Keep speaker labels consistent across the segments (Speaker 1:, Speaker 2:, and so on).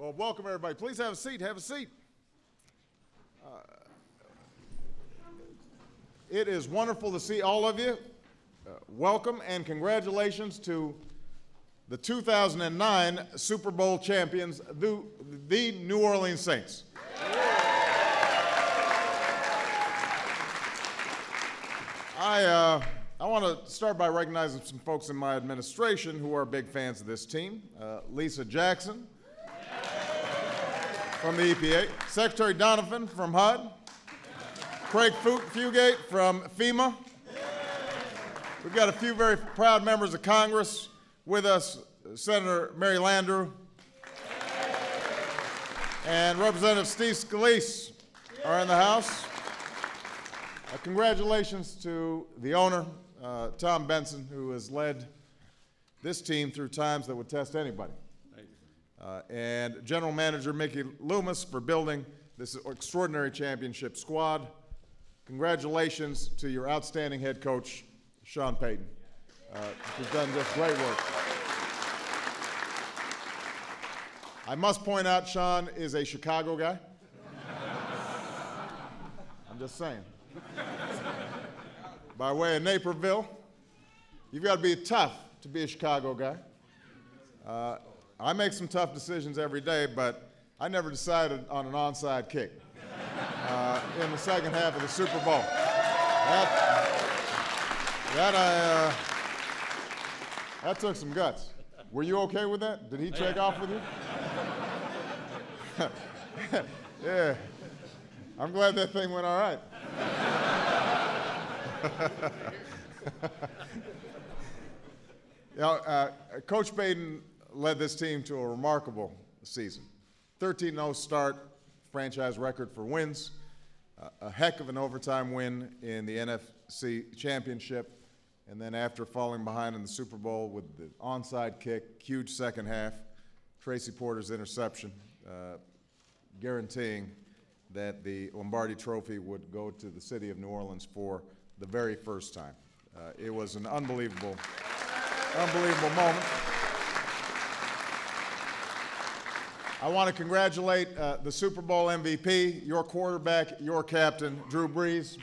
Speaker 1: Well, welcome everybody. Please have a seat. Have a seat. It is wonderful to see all of you. Welcome and congratulations to the 2009 Super Bowl champions, the New Orleans Saints. I want to start by recognizing some folks in my administration who are big fans of this team. Lisa Jackson from the EPA, Secretary Donovan from HUD, Craig Fugate from FEMA. We've got a few very proud members of Congress with us, Senator Mary Landrieu and Representative Steve Scalise are in the House. Congratulations to the owner, Tom Benson, who has led this team through times that would test anybody. And General Manager Mickey Loomis for building this extraordinary championship squad. Congratulations to your outstanding head coach, Sean Payton, who's done just great work. I must point out Sean is a Chicago guy. I'm just saying. By way of Naperville, you've got to be tough to be a Chicago guy. I make some tough decisions every day, but I never decided on an onside kick in the second half of the Super Bowl. That took some guts. Were you okay with that? Did he check off with you? Yeah. I'm glad that thing went all right. Coach Payton led this team to a remarkable season. 13-0 start, franchise record for wins, a heck of an overtime win in the NFC Championship, and then after falling behind in the Super Bowl with the onside kick, huge second half, Tracy Porter's interception, guaranteeing that the Lombardi Trophy would go to the city of New Orleans for the very first time. It was an unbelievable moment. I want to congratulate the Super Bowl MVP, your quarterback, your captain, Drew Brees.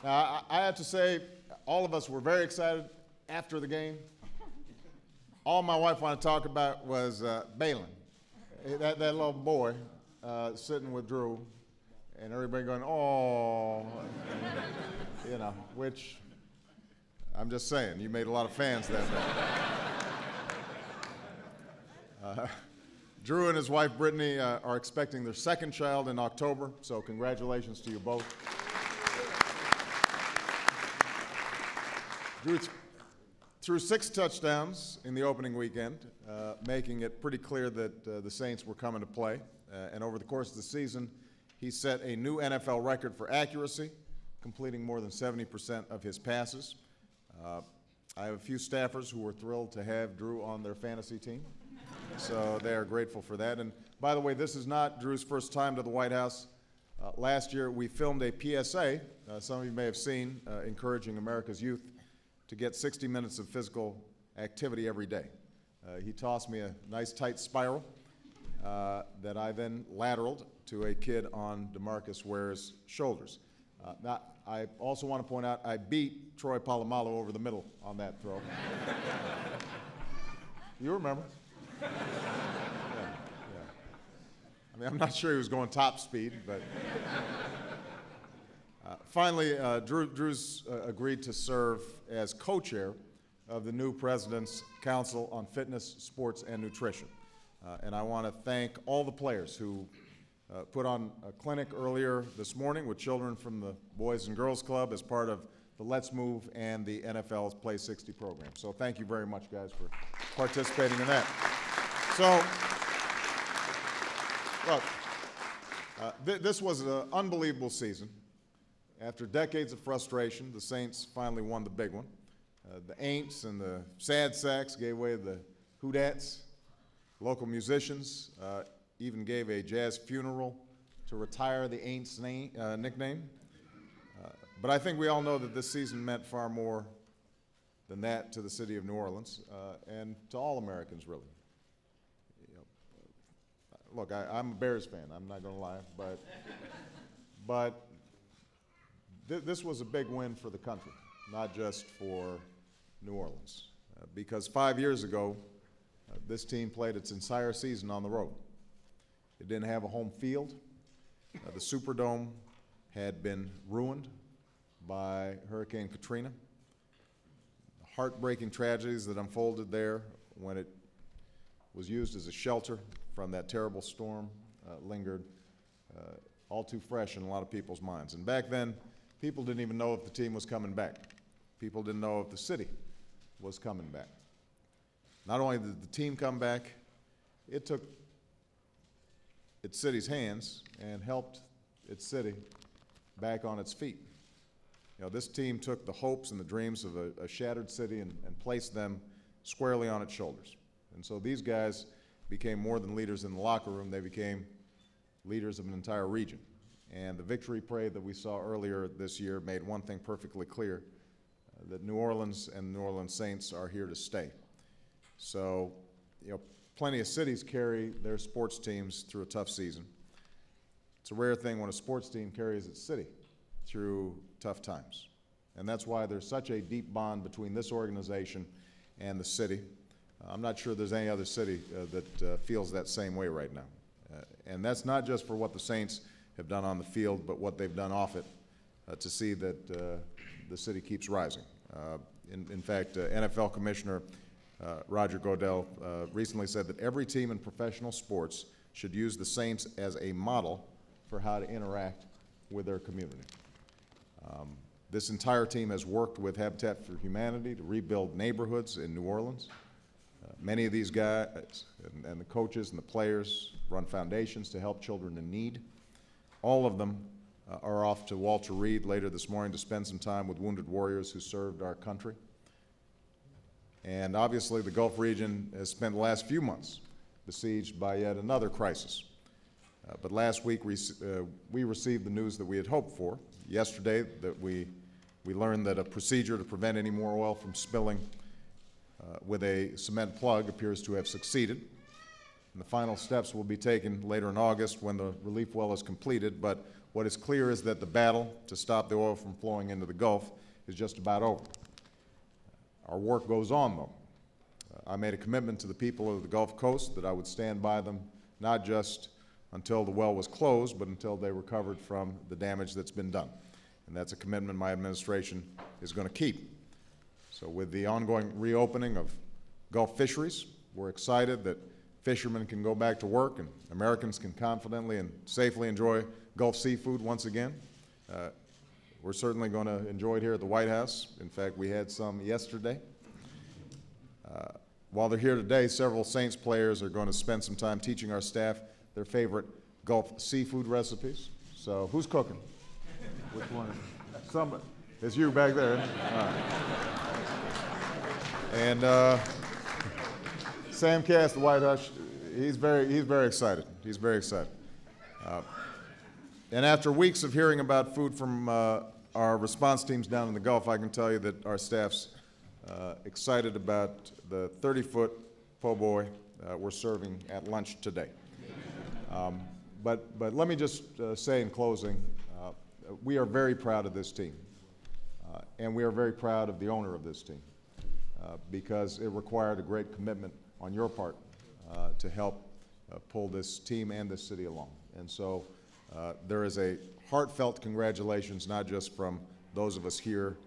Speaker 1: Now, I have to say, all of us were very excited after the game. All my wife wanted to talk about was Balin, that little boy sitting with Drew, and everybody going, oh, you know, which I'm just saying, you made a lot of fans that day. Drew and his wife Brittany are expecting their second child in October, so congratulations to you both. Drew threw 6 touchdowns in the opening weekend, making it pretty clear that the Saints were coming to play. And over the course of the season, he set a new NFL record for accuracy, completing more than 70% of his passes. I have a few staffers who were thrilled to have Drew on their fantasy team, so they are grateful for that. And by the way, this is not Drew's first time to the White House. Last year, we filmed a PSA, some of you may have seen, encouraging America's youth to get 60 minutes of physical activity every day. He tossed me a nice tight spiral that I then lateraled to a kid on DeMarcus Ware's shoulders. Now, I also want to point out I beat Troy Polamalu over the middle on that throw. You remember? Yeah. I mean, I'm not sure he was going top speed, but finally, Drew's agreed to serve as co-chair of the new President's Council on Fitness, Sports, and Nutrition. And I want to thank all the players who put on a clinic earlier this morning with children from the Boys and Girls Club as part of the Let's Move and the NFL's Play 60 program. So thank you very much, guys, for participating in that. So, look, this was an unbelievable season. After decades of frustration, the Saints finally won the big one. The Aints and the Sad Sacks gave way to the Whodats. Local musicians even gave a jazz funeral to retire the Aints nickname. But I think we all know that this season meant far more than that to the city of New Orleans and to all Americans, really. You know, look, I'm a Bears fan. I'm not going to lie, but this was a big win for the country, not just for New Orleans, because 5 years ago, this team played its entire season on the road. It didn't have a home field. The Superdome had been ruined by Hurricane Katrina. The heartbreaking tragedies that unfolded there when it was used as a shelter from that terrible storm lingered all too fresh in a lot of people's minds. And back then, people didn't even know if the team was coming back. People didn't know if the city was coming back. Not only did the team come back, it took its city's hands and helped its city back on its feet. You know, this team took the hopes and the dreams of a shattered city and placed them squarely on its shoulders. And so these guys became more than leaders in the locker room, they became leaders of an entire region. And the victory parade that we saw earlier this year made one thing perfectly clear, that New Orleans and New Orleans Saints are here to stay. So, you know, plenty of cities carry their sports teams through a tough season. It's a rare thing when a sports team carries its city through tough times. And that's why there's such a deep bond between this organization and the city. I'm not sure there's any other city that feels that same way right now. And that's not just for what the Saints have done on the field, but what they've done off it to see that the city keeps rising. In fact, NFL Commissioner Roger Goodell recently said that every team in professional sports should use the Saints as a model for how to interact with their community. This entire team has worked with Habitat for Humanity to rebuild neighborhoods in New Orleans. Many of these guys and the coaches and the players run foundations to help children in need. All of them are off to Walter Reed later this morning to spend some time with wounded warriors who served our country. And obviously the Gulf region has spent the last few months besieged by yet another crisis. But last week we received the news that we had hoped for. Yesterday that we learned that a procedure to prevent any more oil from spilling with a cement plug appears to have succeeded. And the final steps will be taken later in August when the relief well is completed. But what is clear is that the battle to stop the oil from flowing into the Gulf is just about over. Our work goes on, though. I made a commitment to the people of the Gulf Coast that I would stand by them, not just until the well was closed, but until they recovered from the damage that's been done. And that's a commitment my administration is going to keep. So with the ongoing reopening of Gulf fisheries, we're excited that fishermen can go back to work and Americans can confidently and safely enjoy Gulf seafood once again. We're certainly going to enjoy it here at the White House. In fact, we had some yesterday. While they're here today, several Saints players are going to spend some time teaching our staff their favorite Gulf seafood recipes. So who's cooking? Which one? Somebody. It's you back there. All right. And Sam Cass, the White House, he's very excited. He's very excited. And after weeks of hearing about food from our response teams down in the Gulf, I can tell you that our staff's excited about the 30-foot po' boy we're serving at lunch today. But let me just say in closing, we are very proud of this team, and we are very proud of the owner of this team, because it required a great commitment on your part to help pull this team and this city along. And so there is a heartfelt congratulations, not just from those of us here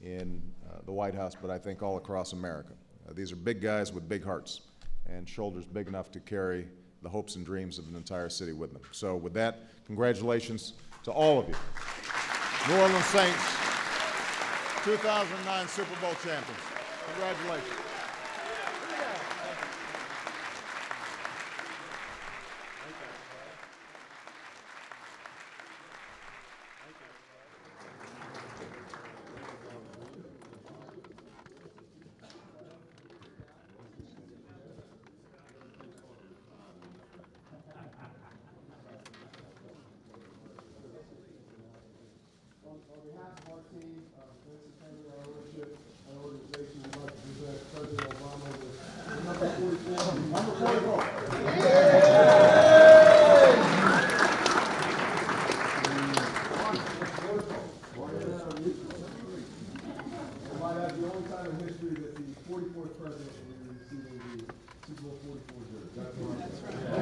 Speaker 1: in the White House, but I think all across America. These are big guys with big hearts and shoulders big enough to carry the hopes and dreams of an entire city with them. So with that, congratulations to all of you. New Orleans Saints, 2009 Super Bowl champions. Congratulations.
Speaker 2: On behalf of our team, Vincent Henry, our ownership, our organization, 44th president and receiving the Super Bowl 44 jersey. That's right.